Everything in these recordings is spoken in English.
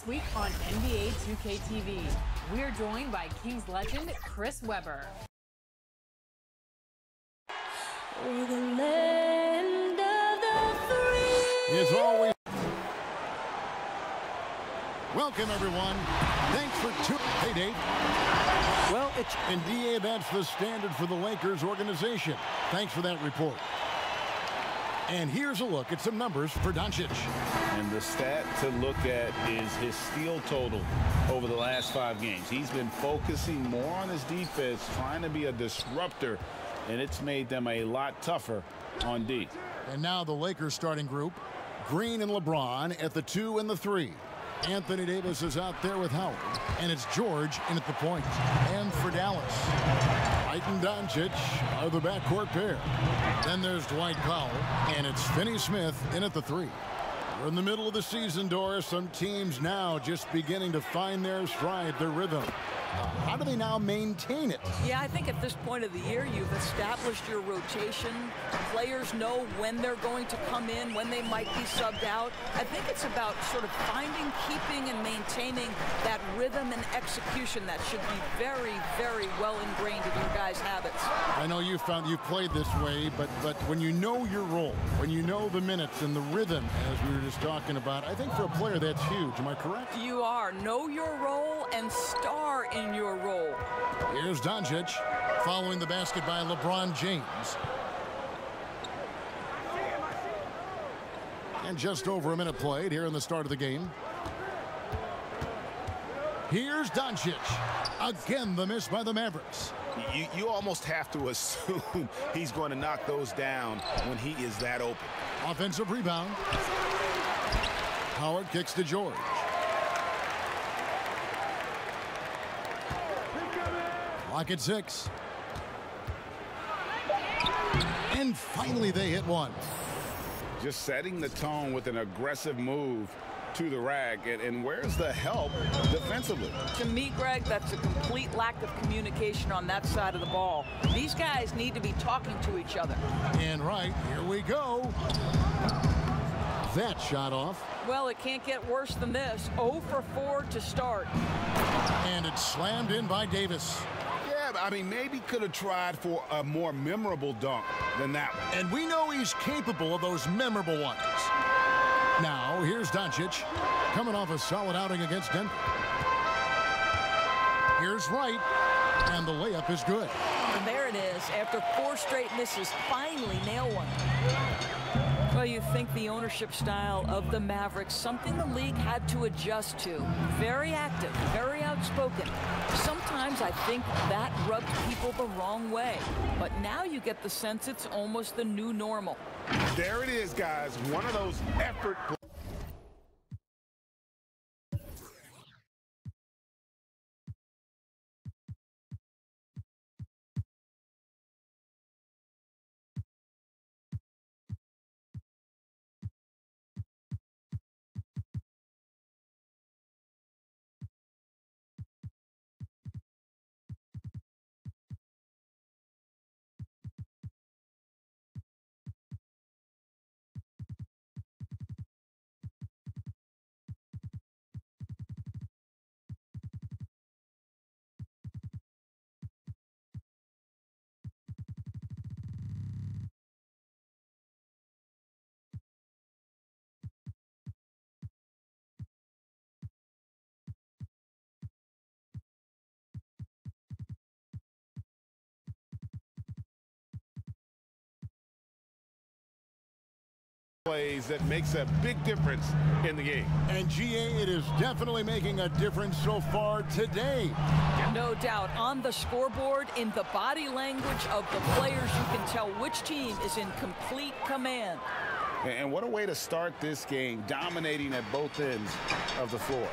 week on NBA 2K TV. We're joined by Kings legend Chris Webber. We're the land of the free. It's always. Welcome, everyone. Thanks for tuning. Hey, Dave. Well, it's NBA. That's the standard for the Lakers organization. Thanks for that report. And here's a look at some numbers for Doncic. And the stat to look at is his steal total over the last 5 games. He's been focusing more on his defense, trying to be a disruptor, and it's made them a lot tougher on D. And now the Lakers starting group. Green and LeBron at the 2 and the 3. Anthony Davis is out there with Howard. And it's George in at the point. And for Dallas, White and Doncic are the backcourt pair. Then there's Dwight Powell. And it's Finney Smith in at the 3. We're in the middle of the season, Doris. Some teams now just beginning to find their stride, their rhythm. How do they now maintain it? Yeah, I think at this point of the year, you've established your rotation. Players know when they're going to come in, when they might be subbed out. I think it's about sort of finding, keeping, and maintaining that rhythm and execution that should be very, very well ingrained in your guys' habits. I know you've played this way, but when you know your role, when you know the minutes and the rhythm, as we were just talking about, I think for a player that's huge. Am I correct? You are. Know your role and star in your role. Here's Doncic following the basket by LeBron James. And just over a minute played here in the start of the game. Here's Doncic. Again, the miss by the Mavericks. You almost have to assume he's going to knock those down when he is that open. Offensive rebound. Howard kicks to George. Lock at 6. And finally they hit one. Just setting the tone with an aggressive move to the rack. And where's the help defensively? To me, Greg, that's a complete lack of communication on that side of the ball. These guys need to be talking to each other. And right, here we go. That shot off. Well, it can't get worse than this. 0 for 4 to start. And it's slammed in by Davis. I mean, maybe could have tried for a more memorable dunk than that one. And we know he's capable of those memorable ones. Now, here's Doncic coming off a solid outing against Denver. Here's Wright, and the layup is good. And there it is. After 4 straight misses, finally nail one. Well, you think the ownership style of the Mavericks, something the league had to adjust to. Very active, very outspoken. Sometimes I think that rubbed people the wrong way. But now you get the sense it's almost the new normal. There it is, guys. One of those effort plays that makes a big difference in the game. And GA, it is definitely making a difference so far today. No doubt. On the scoreboard, in the body language of the players, you can tell which team is in complete command. And what a way to start this game, dominating at both ends of the floor.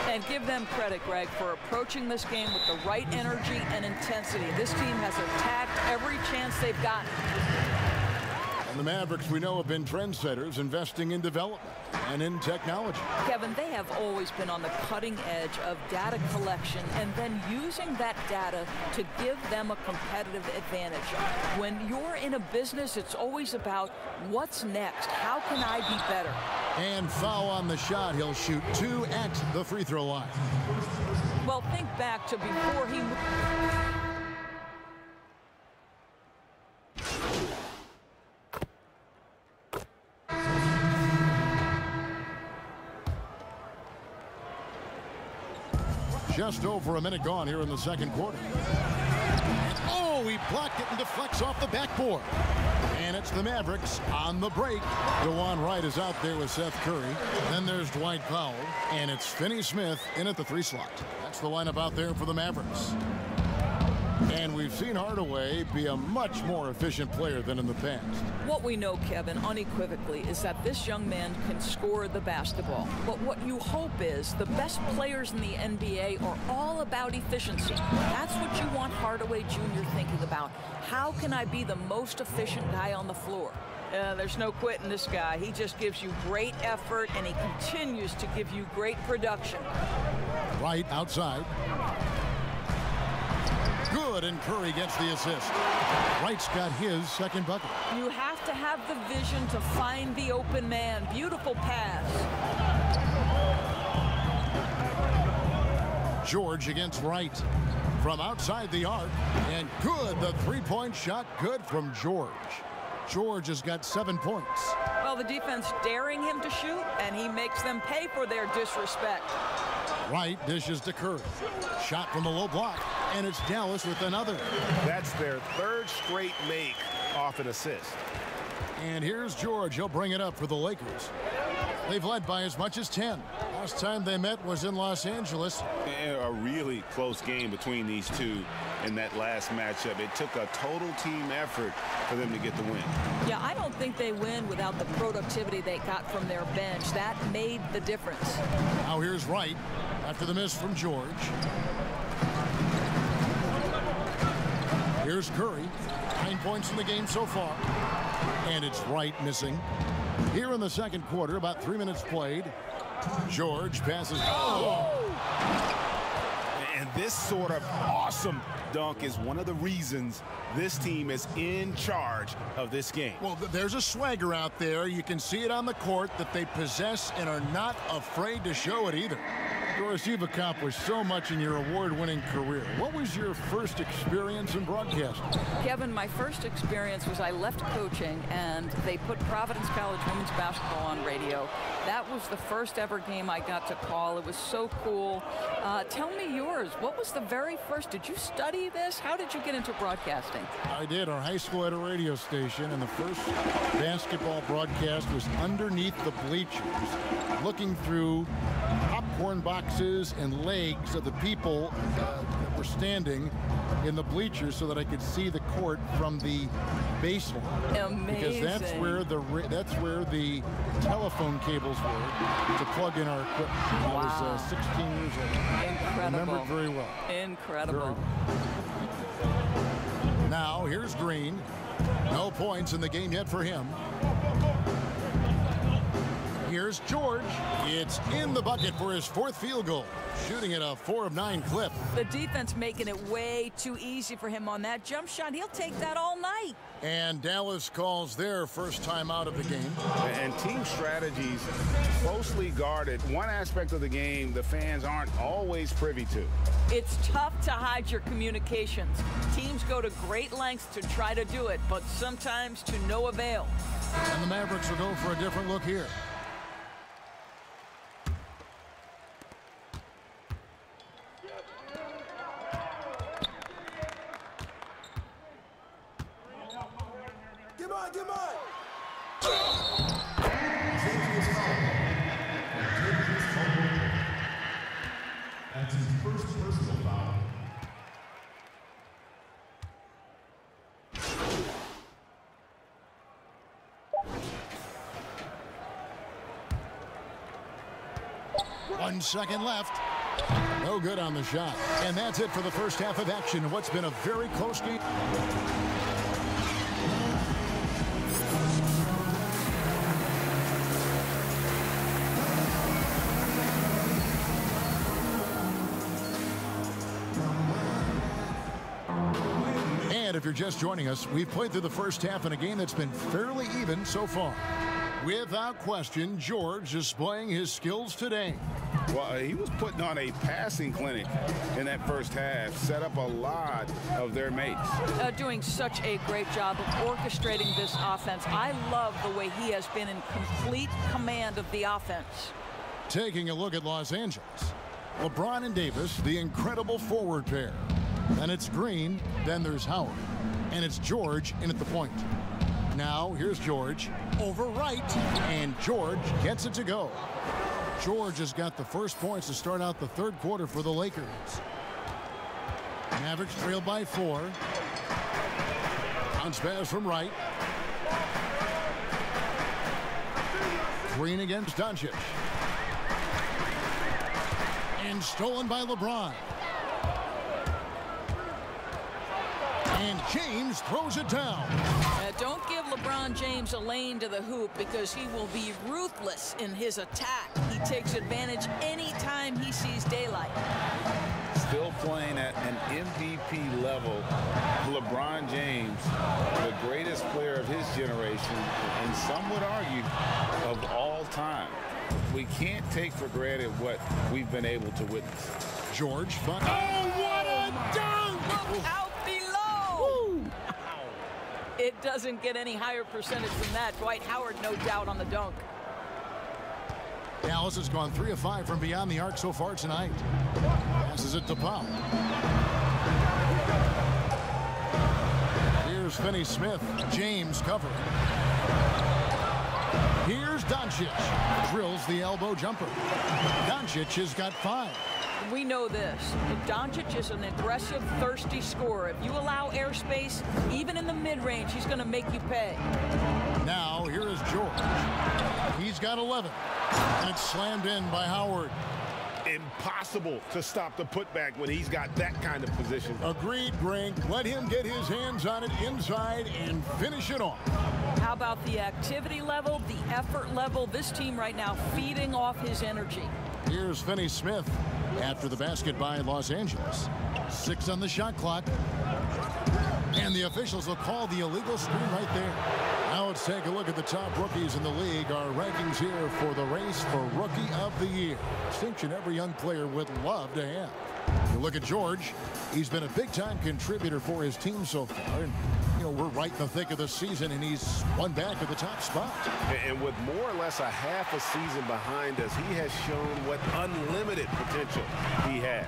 And give them credit, Greg, for approaching this game with the right energy and intensity. This team has attacked every chance they've gotten. And the Mavericks, we know, have been trendsetters, investing in development and in technology. Kevin, they have always been on the cutting edge of data collection and then using that data to give them a competitive advantage. When you're in a business, it's always about what's next? How can I be better? And foul on the shot. He'll shoot 2 at the free throw line. Well, think back to before he... Just over a minute gone here in the second quarter. Oh, he blocked it and deflects off the backboard. And it's the Mavericks on the break. DeJuan Wright is out there with Seth Curry. Then there's Dwight Powell. And it's Finney Smith in at the 3 slot. That's the lineup out there for the Mavericks. And we've seen Hardaway be a much more efficient player than in the past. What we know, Kevin, unequivocally, is that this young man can score the basketball. But what you hope is the best players in the NBA are all about efficiency. That's what you want Hardaway Jr. thinking about. How can I be the most efficient guy on the floor? There's no quitting this guy. He just gives you great effort, and he continues to give you great production. Right outside. Good, and Curry gets the assist. Wright's got his second bucket. You have to have the vision to find the open man. Beautiful pass. George against Wright from outside the arc, and good. The three-point shot, good from George. George has got 7 points. Well, the defense daring him to shoot, and he makes them pay for their disrespect. Wright dishes to Curry. Shot from the low block, and it's Dallas with another. That's their 3rd straight make off an assist. And here's George. He'll bring it up for the Lakers. They've led by as much as 10. Last time they met was in Los Angeles. A really close game between these two in that last matchup. It took a total team effort for them to get the win. Yeah, I don't think they win without the productivity they got from their bench. That made the difference. Now here's Wright after the miss from George. Here's Curry. 9 points in the game so far. And it's Wright missing. Here in the second quarter, about 3 minutes played. George passes. Oh! And this sort of awesome dunk is one of the reasons this team is in charge of this game. Well, there's a swagger out there. You can see it on the court that they possess and are not afraid to show it either. Doris, you've accomplished so much in your award-winning career. What was your first experience in broadcasting? Kevin, my first experience was I left coaching, and they put Providence College women's basketball on radio. That was the first ever game I got to call. It was so cool. Tell me yours. What was the very first? Did you study this? How did you get into broadcasting? I did. Our high school had a radio station, and the first basketball broadcast was underneath the bleachers, looking through popcorn boxes and legs of the people that were standing in the bleachers so that I could see the court from the baseline. Amazing. Because that's where the telephone cables were to plug in our equipment. Wow. I was 16 years old. Incredible. I remember it very well. Incredible. Very well. Now here's Green. No points in the game yet for him. Here's George. It's in the bucket for his 4th field goal. Shooting at a 4 of 9 clip. The defense making it way too easy for him on that jump shot. He'll take that all night. And Dallas calls their first time out of the game. And team strategies closely guarded. One aspect of the game the fans aren't always privy to. It's tough to hide your communications. Teams go to great lengths to try to do it, but sometimes to no avail. And the Mavericks will go for a different look here. That's his first personal foul. One second left. No good on the shot. And that's it for the first half of action. What's been a very close game. And if you're just joining us, we've played through the first half in a game that's been fairly even so far. Without question, George displaying his skills today. Well, he was putting on a passing clinic in that first half, set up a lot of their mates. Doing such a great job of orchestrating this offense. I love the way he has been in complete command of the offense. Taking a look at Los Angeles. LeBron and Davis, the incredible forward pair. Then it's Green, then there's Howard. And it's George in at the point. Now, here's George over right, and George gets it to go. George has got the first points to start out the third quarter for the Lakers. Mavericks trail by 4. Bounce pass from right. Green against Doncic. And stolen by LeBron. And James throws it down. Don't give LeBron James a lane to the hoop because he will be ruthless in his attack. He takes advantage anytime he sees daylight. Still playing at an MVP level. LeBron James, the greatest player of his generation, and some would argue of all time. We can't take for granted what we've been able to witness. George, oh, what a dunk! Look out below! Woo. It doesn't get any higher percentage than that. Dwight Howard, no doubt, on the dunk. Dallas has gone 3 of 5 from beyond the arc so far tonight. Passes it to Powell. Here's Finney-Smith. James covering. Here's Doncic. Drills the elbow jumper. Doncic has got 5. We know this. Doncic is an aggressive, thirsty scorer. If you allow airspace, even in the mid-range, he's going to make you pay. Now, here is George. He's got 11. And it's slammed in by Howard. Impossible to stop the putback when he's got that kind of position. Agreed, Grink. Let him get his hands on it inside and finish it off. How about the activity level, the effort level? This team right now feeding off his energy. Here's Finney-Smith after the basket by Los Angeles. 6 on the shot clock. And the officials will call the illegal screen right there. Now let's take a look at the top rookies in the league. Our rankings here for the race for Rookie of the Year. Distinction every young player would love to have. You look at George. He's been a big-time contributor for his team so far. And, you know, we're right in the thick of the season, and he's won back to the top spot. And with more or less a half a season behind us, he has shown what unlimited potential he has.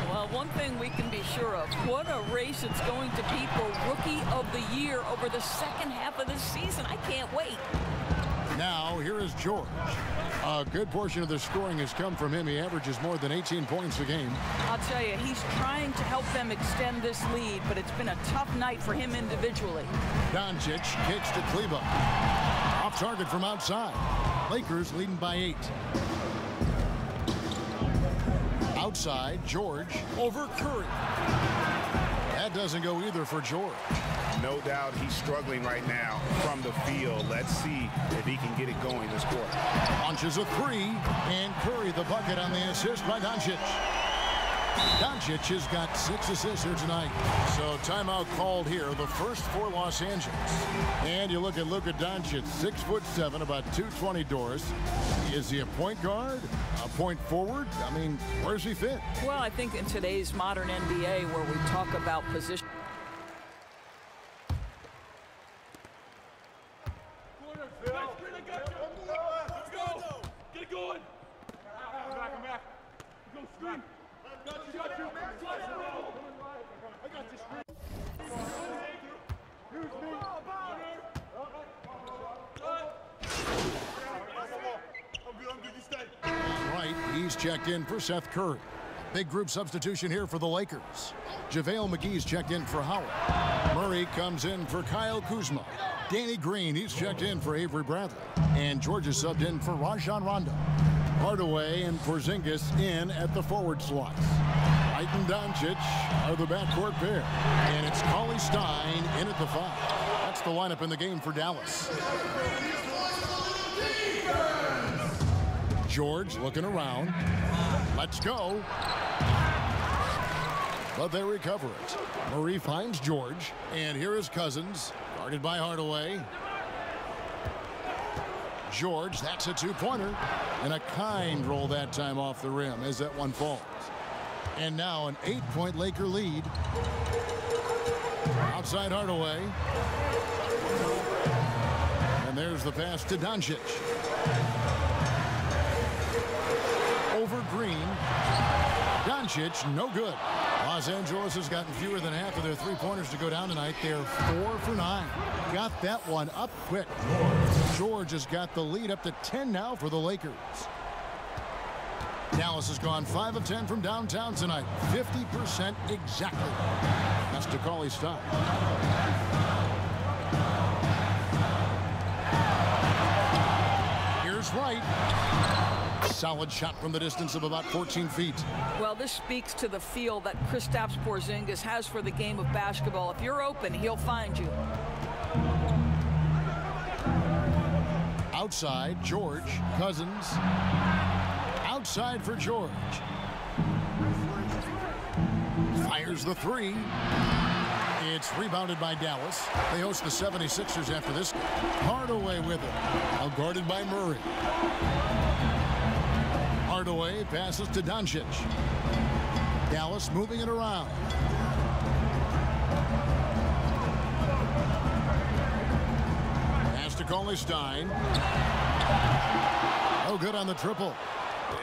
Well, one thing we can be sure of, what a race it's going to be for Rookie of the Year over the second half of this season. I can't wait. Now, here is George. A good portion of the scoring has come from him. He averages more than 18 points a game. I'll tell you, he's trying to help them extend this lead, but it's been a tough night for him individually. Doncic kicks to Kleba. Off target from outside. Lakers leading by 8. Outside, George over Curry. That doesn't go either for George. No doubt he's struggling right now from the field. Let's see if he can get it going this quarter. Launches a 3, and Curry the bucket on the assist by Doncic. Doncic has got 6 assists here tonight. So timeout called here, the first for Los Angeles. And you look at Luka Doncic, 6'7", about 220 doors. Is he a point guard? A point forward? I mean, where's he fit? Well, I think in today's modern NBA where we talk about position. Right, he's checked in for Seth Curry. Big group substitution here for the Lakers. JaVale McGee's checked in for Howard. Murray comes in for Kyle Kuzma. Danny Green, he's checked in for Avery Bradley. And George is subbed in for Rajon Rondo. Hardaway and Porzingis in at the forward slots. Wright and Doncic are the backcourt pair. And it's Cauley Stein in at the 5. That's the lineup in the game for Dallas. George looking around. Let's go. But they recover it. Murray finds George. And here is Cousins, guarded by Hardaway. George, that's a two-pointer. And a kind roll that time off the rim as that one falls. And now an 8-point Laker lead. Outside Hardaway. And there's the pass to Doncic. Over Green. Doncic, no good. Los Angeles has gotten fewer than half of their three-pointers to go down tonight. They're 4 for 9. Got that one up quick. George has got the lead up to 10 now for the Lakers. Dallas has gone 5 of 10 from downtown tonight. 50% exactly. That's to Cauley Stein. Here's Wright. Solid shot from the distance of about 14 feet. Well, this speaks to the feel that Kristaps Porzingis has for the game of basketball. If you're open, he'll find you. Outside, George. Cousins. Outside for George. Fires the three. It's rebounded by Dallas. They host the 76ers after this game. Hardaway with it. Now guarded by Murray. Hardaway passes to Doncic. Dallas moving it around. Pass to Cauley Stein. Oh, good on the triple.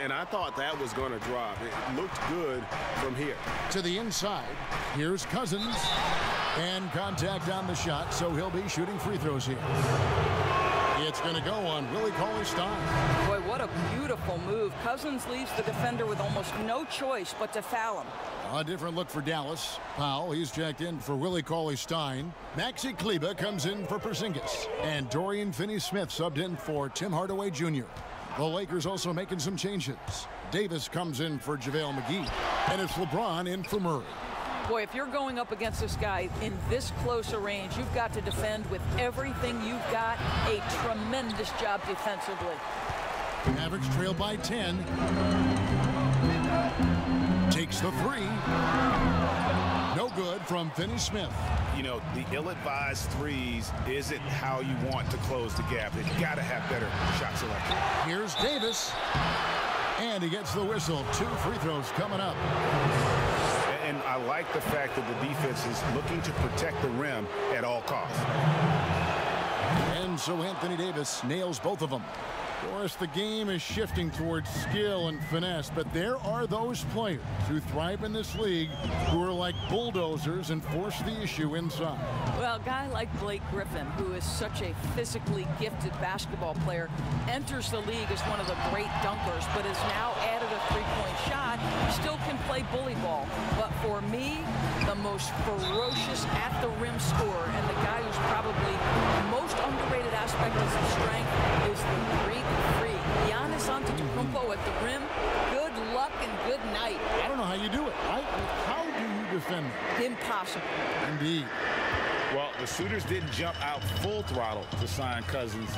And I thought that was going to drop. It looked good from here. To the inside. Here's Cousins. And contact on the shot, so he'll be shooting free throws here. It's going to go on Willie Cauley Stein. Boy, what a beautiful move. Cousins leaves the defender with almost no choice but to foul him. A different look for Dallas. Powell, he's checked in for Willie Cauley Stein. Maxi Kleber comes in for Porzingis. And Dorian Finney-Smith subbed in for Tim Hardaway Jr. The Lakers also making some changes. Davis comes in for JaVale McGee. And it's LeBron in for Murray. Boy, if you're going up against this guy in this close a range, you've got to defend with everything you've got. A tremendous job defensively. Mavericks trail by 10. Takes the three. No good from Finney-Smith. You know, the ill-advised threes isn't how you want to close the gap. You've got to have better shot selection. Here's Davis. And he gets the whistle. 2 free throws coming up. And I like the fact that the defense is looking to protect the rim at all costs. And so Anthony Davis nails both of them. Of course, the game is shifting towards skill and finesse, but there are those players who thrive in this league who are like bulldozers and force the issue inside. Well, a guy like Blake Griffin, who is such a physically gifted basketball player, enters the league as one of the great dunkers, but has now added a three-point shot. Still can play bully ball. But for me, the most ferocious at-the-rim scorer and the guy who's probably the most underrated aspect of his strength is the Greek freak. Giannis Antetokounmpo at the rim. Good luck and good night. I don't know how you do it. How do you defend it? Impossible. Indeed. Well, the suitors didn't jump out full throttle to sign Cousins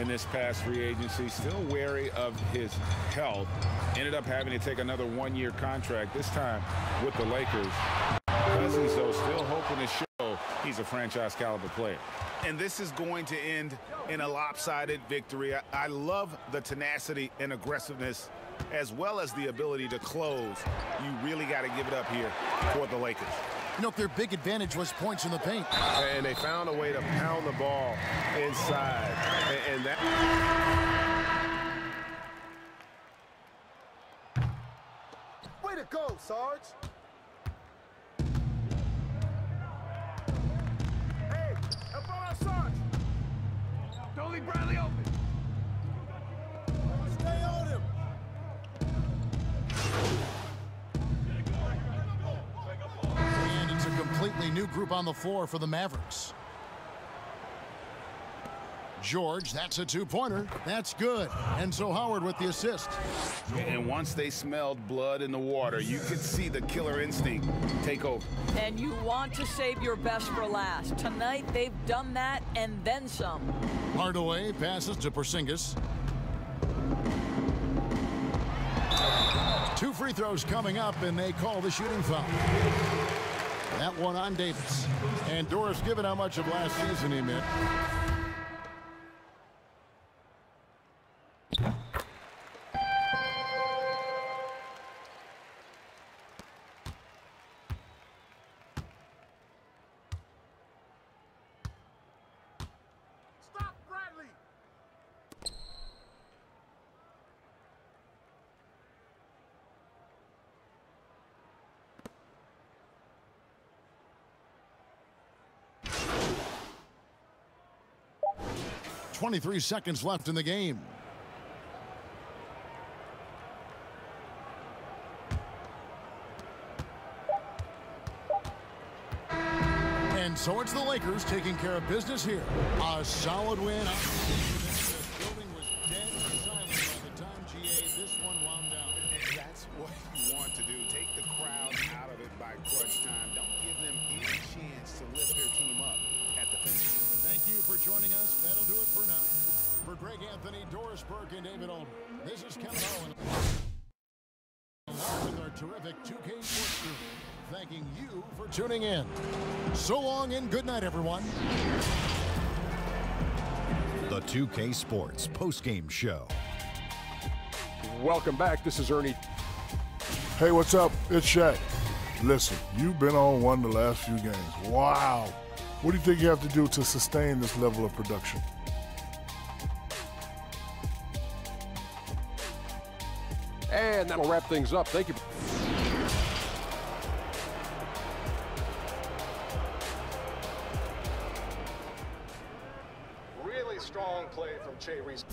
in this past free agency. Still wary of his health. Ended up having to take another one-year contract, this time with the Lakers. Cousins, though, still hoping to show he's a franchise-caliber player. And this is going to end in a lopsided victory. I love the tenacity and aggressiveness as well as the ability to close. You really got to give it up here for the Lakers. You know, their big advantage was points in the paint. And they found a way to pound the ball inside. And that... Way to go, Sarge. Hey, help out Sarge. Don't leave Bradley open. Stay on him. And it's a completely new group on the floor for the Mavericks. George, that's a two-pointer. That's good. And so Howard with the assist. And once they smelled blood in the water, you could see the killer instinct take over. And you want to save your best for last. Tonight, they've done that and then some. Hardaway passes to Porzingis. 2 free throws coming up, and they call the shooting foul. That one on Davis. And Doris, given how much of last season he meant, Stop, Bradley! .23 seconds left in the game. And so it's the Lakers taking care of business here. A solid win. This building was dead silent by the time GA this one wound down. And that's what you want to do. Take the crowd out of it by crunch time. Don't give them any chance to lift their team up at the finish. Thank you for joining us. That'll do it for now. For Greg Anthony, Doris Burke, and David Olden, this is Kevin Owen. Along with our terrific 2K Sports crew, thanking you for tuning in. So long and good night, everyone. The 2K Sports postgame show. Welcome back. This is Ernie. Hey, what's up? It's Shaq. Listen, you've been on one the last few games. Wow. What do you think you have to do to sustain this level of production? And that'll wrap things up. Thank you. Really strong play from Che Reese.